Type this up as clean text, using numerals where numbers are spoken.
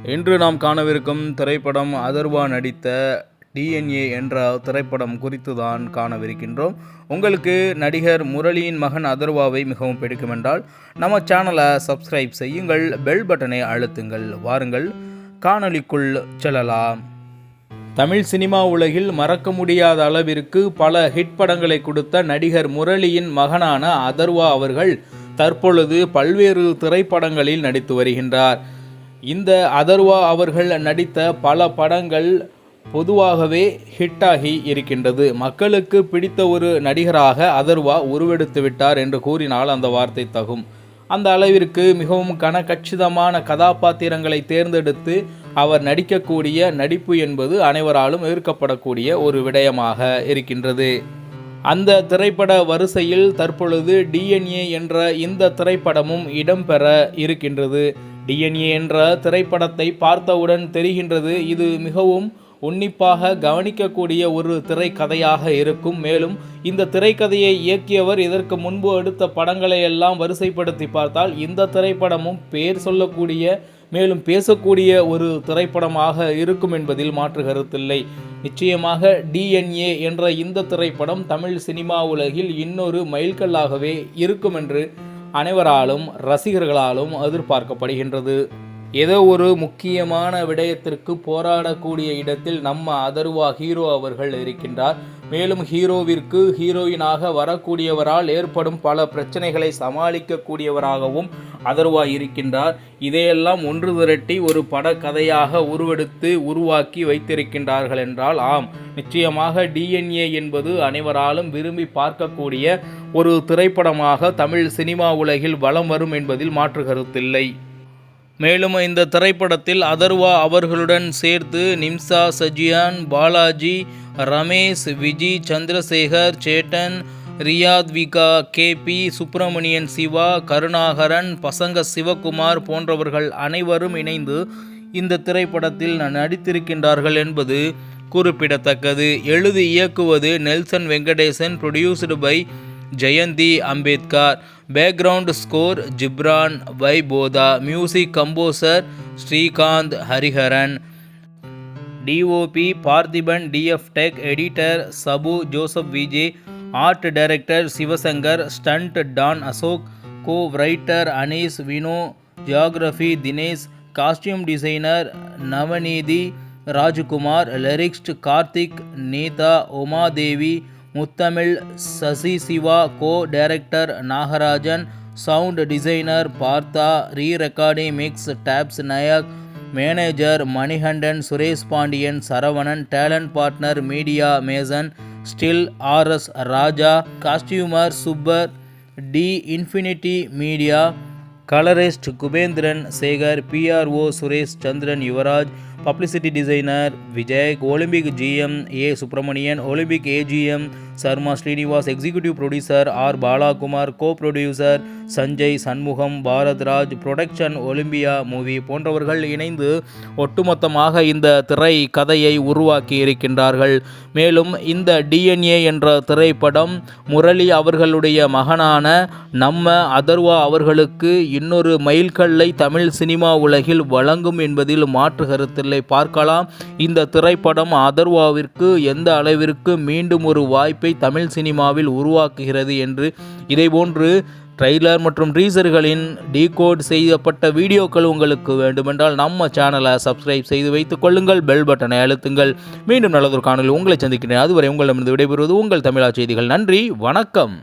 இன்று நாம் காணவிருக்கும் திரைப்படம் அதர்வா நடித்த டிஎன்ஏ என்ற திரைப்படம் குறித்து தான் காணவிருக்கின்றோம். உங்களுக்கு நடிகர் முரளியின் மகன் அதர்வாவை மிகவும் பிடிக்குமென்றால் நம்ம சேனலை சப்ஸ்கிரைப் செய்யுங்கள், பெல் பட்டனை அழுத்துங்கள். வாருங்கள் காணொளிக்குள் செல்லலாம். தமிழ் சினிமா உலகில் மறக்க முடியாத அளவிற்கு பல ஹிட் படங்களை கொடுத்த நடிகர் முரளியின் மகனான அதர்வா அவர்கள் தற்பொழுது பல்வேறு திரைப்படங்களில் நடித்து வருகின்றார். இந்த அதர்வா அவர்கள் நடித்த பல படங்கள் பொதுவாகவே ஹிட்டாகி இருக்கின்றது. மக்களுக்கு பிடித்த ஒரு நடிகராக அதர்வா உருவெடுத்து விட்டார் என்று கூறினால் அந்த வார்த்தை தகும். அந்த அளவிற்கு மிகவும் கனகச்சிதமான கதாபாத்திரங்களை தேர்ந்தெடுத்து அவர் நடிக்கக்கூடிய நடிப்பு என்பது அனைவராலும் எதிர்க்கப்படக்கூடிய ஒரு விடயமாக இருக்கின்றது. அந்த திரைப்பட வரிசையில் தற்பொழுது டிஎன்ஏ என்ற இந்த திரைப்படமும் இடம்பெற இருக்கின்றது. டிஎன்ஏ என்ற திரைப்படத்தை பார்த்தவுடன் தெரிகின்றது இது மிகவும் உன்னிப்பாக கவனிக்கக்கூடிய ஒரு திரைக்கதையாக இருக்கும். மேலும் இந்த திரைக்கதையை இயக்கியவர் இதற்கு முன்பு எடுத்த படங்களை எல்லாம் வரிசைப்படுத்தி பார்த்தால் இந்த திரைப்படமும் பேர் சொல்லக்கூடிய மேலும் பேசக்கூடிய ஒரு திரைப்படமாக இருக்கும் என்பதில் மாற்று கருத்தில்லை. நிச்சயமாக டிஎன்ஏ என்ற இந்த திரைப்படம் தமிழ் சினிமா உலகில் இன்னொரு மைல்கல்லாகவே இருக்கும் என்று அனைவராலும் ரசிகர்களாலும் எதிர்பார்க்கப்படுகின்றது. ஏதோ ஒரு முக்கியமான விடயத்திற்கு போராடக்கூடிய இடத்தில் நம்ம அதர்வா ஹீரோ அவர்கள் இருக்கின்றார். மேலும் ஹீரோவிற்கு ஹீரோயினாக வரக்கூடியவரால் ஏற்படும் பல பிரச்சனைகளை சமாளிக்கக்கூடியவராகவும் அதர்வா இருக்கின்றார். இதையெல்லாம் ஒன்று திரட்டி ஒரு படக்கதையாக உருவாக்கி வைத்திருக்கின்றார்கள் என்றால் ஆம், நிச்சயமாக டிஎன்ஏ என்பது அனைவராலும் விரும்பி பார்க்கக்கூடிய ஒரு திரைப்படமாக தமிழ் சினிமா உலகில் வலம் வரும் என்பதில் மாற்று கருத்தில்லை. மேலும் இந்த திரைப்படத்தில் அதர்வா அவர்களுடன் சேர்த்து நிம்சா சஜியான், பாலாஜி, ரமேஷ், விஜி, சந்திரசேகர், சேட்டன், ரியாத்விகா, கேபி, சுப்பிரமணியன் சிவா, கருணாகரன், பசங்க சிவகுமார் போன்றவர்கள் அனைவரும் இணைந்து இந்த திரைப்படத்தில் நடித்திருக்கின்றார்கள் என்பது குறிப்பிடத்தக்கது. எழுதி இயக்குவது Nelson Venkatesan, produced by Jayanthi Ambedkar, background score Ghibran வைபோதா, music composer Srikanth Hariharan, DOP Parthiban, DF tech, editor Sabu Joseph VJ, art director Sivasankar, stunt Don Ashok, co writer Anees Vino, choreography Dinesh, costume designer Navaneethi Rajkumar, lyricist Karthik, Neetha, Umadevi, Muthamizh Sasi Siva, co director Nagarajan, sound designer Partha, recording mix Tapas Nayak, manager Manikandan, Suresh Pandian, Saravanan, talent partner media mason, still RS Raja, costumer super D infinity media, colourist Kubendran Sekar, PRO Suresh Chandran Yuvaraj, publicity designer Vijay, Olympic GM A Subramanian, Olympic AGM Sharma Srinivas, executive producer R Balakumar, co producer Sanjay Shanmugam, Bharathraj, production Olympia movie போன்றவர்கள் இணைந்து ஒட்டுமொத்தமாக இந்த திரை கதையை உருவாக்கி இருக்கின்றார்கள். மேலும் இந்த டிஎன்ஏ என்ற திரைப்படம் முரளி அவர்களுடைய மகனான நம்ம அதர்வா அவர்களுக்கு இன்னொரு மைல்கல்லை தமிழ் சினிமா உலகில் வழங்கும் என்பதில் மாற்று கருத்தில்லை. பார்க்கலாம் இந்த திரைப்படம் அதர்வாவிற்கு எந்த அளவிற்கு மீண்டும் ஒரு வாய்ப்பை தமிழ் சினிமாவில் உருவாக்குகிறது என்று. இதேபோன்று ட்ரெய்லர் மற்றும் டீசர்களின் டீகோட் செய்யப்பட்ட வீடியோக்கள் உங்களுக்கு வேண்டுமென்றால் நம்ம சேனலை சப்ஸ்கிரைப் செய்து வைத்துக் கொள்ளுங்கள், பெல் பட்டனை அழுத்துங்கள். மீண்டும் நல்லதொரு காணொலியில் உங்களை சந்திக்கிறேன். அதுவரை உங்களிடமிருந்து விடைபெறுவது உங்கள் தமிழா செய்திகள். நன்றி, வணக்கம்.